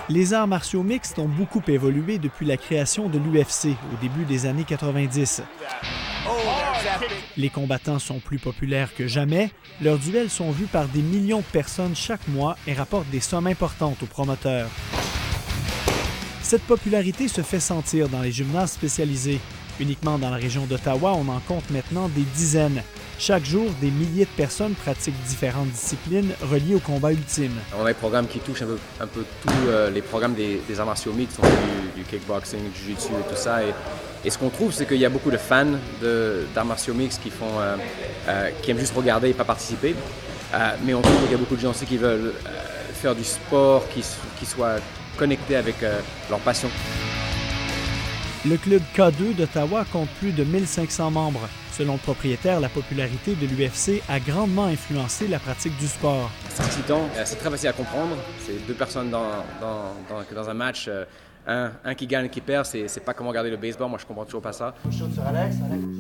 Les arts martiaux mixtes ont beaucoup évolué depuis la création de l'UFC au début des années 90. Les combattants sont plus populaires que jamais, leurs duels sont vus par des millions de personnes chaque mois et rapportent des sommes importantes aux promoteurs. Cette popularité se fait sentir dans les gymnases spécialisés. Uniquement dans la région d'Ottawa, on en compte maintenant des dizaines. Chaque jour, des milliers de personnes pratiquent différentes disciplines reliées au combat ultime. On a des programmes qui touchent un peu tous les programmes des arts martiaux mixtes, du kickboxing, du jiu-jitsu et tout ça. Et ce qu'on trouve, c'est qu'il y a beaucoup de fans d'arts martiaux mixtes qui aiment juste regarder et pas participer. Mais on trouve qu'il y a beaucoup de gens aussi qui veulent faire du sport, qui soient connectés avec leur passion. Le club K2 d'Ottawa compte plus de 1500 membres. Selon le propriétaire, la popularité de l'UFC a grandement influencé la pratique du sport. C'est excitant, c'est très facile à comprendre. C'est deux personnes dans un match. Un qui gagne, qui perd, c'est pas comme regarder le baseball. Moi, je comprends toujours pas ça.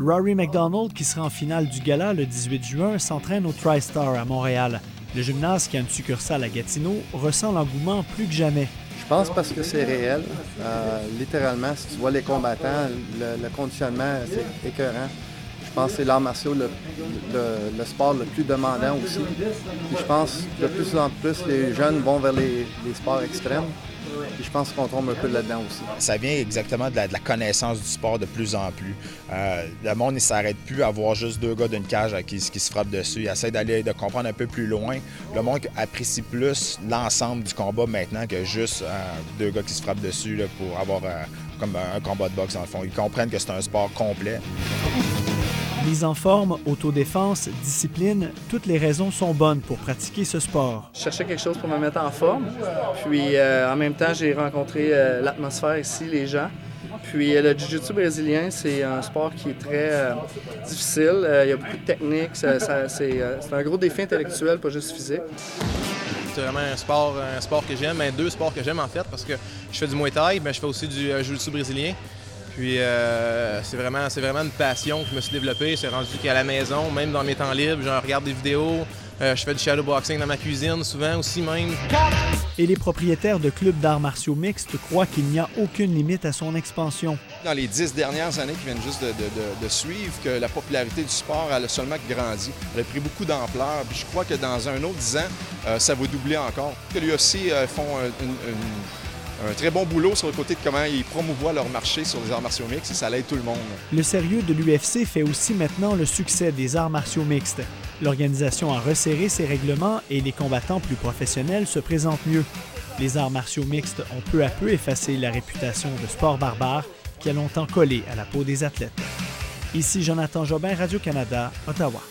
Rory McDonald, qui sera en finale du gala le 18 juin, s'entraîne au TriStar à Montréal. Le gymnase, qui a une succursale à Gatineau, ressent l'engouement plus que jamais. Je pense parce que c'est réel. Littéralement, si tu vois les combattants, le conditionnement, c'est écœurant. Je pense que c'est l'art martial le sport le plus demandant aussi. Puis je pense que de plus en plus, les jeunes vont vers les sports extrêmes. Puis je pense qu'on tombe un peu là-dedans aussi. Ça vient exactement de la connaissance du sport de plus en plus. Le monde ne s'arrête plus à voir juste deux gars d'une cage qui se frappent dessus. Ils essaient de comprendre un peu plus loin. Le monde apprécie plus l'ensemble du combat maintenant que juste deux gars qui se frappent dessus là, pour avoir comme un combat de boxe dans le fond. Ils comprennent que c'est un sport complet. Mise en forme, autodéfense, discipline, toutes les raisons sont bonnes pour pratiquer ce sport. Je cherchais quelque chose pour me mettre en forme. Puis en même temps, j'ai rencontré l'atmosphère ici, les gens. Puis le jiu-jitsu brésilien, c'est un sport qui est très difficile. Il y a beaucoup de techniques. C'est un gros défi intellectuel, pas juste physique. C'est vraiment un sport que j'aime, deux sports que j'aime en fait, parce que je fais du Muay Thai, mais je fais aussi du jiu-jitsu brésilien. Puis c'est vraiment une passion que je me suis développée. C'est rendu qu'à la maison, même dans mes temps libres, je regarde des vidéos, je fais du shadowboxing dans ma cuisine souvent aussi même. Et les propriétaires de clubs d'arts martiaux mixtes croient qu'il n'y a aucune limite à son expansion. Dans les 10 dernières années qui viennent juste de suivre, que la popularité du sport elle a seulement grandi. Elle a pris beaucoup d'ampleur. Puis je crois que dans un autre 10 ans, ça va doubler encore. Que l'UFC font un très bon boulot sur le côté de comment ils promouvoient leur marché sur les arts martiaux mixtes et ça aide tout le monde. Le sérieux de l'UFC fait aussi maintenant le succès des arts martiaux mixtes. L'organisation a resserré ses règlements et les combattants plus professionnels se présentent mieux. Les arts martiaux mixtes ont peu à peu effacé la réputation de sport barbare qui a longtemps collé à la peau des athlètes. Ici Jonathan Jobin, Radio-Canada, Ottawa.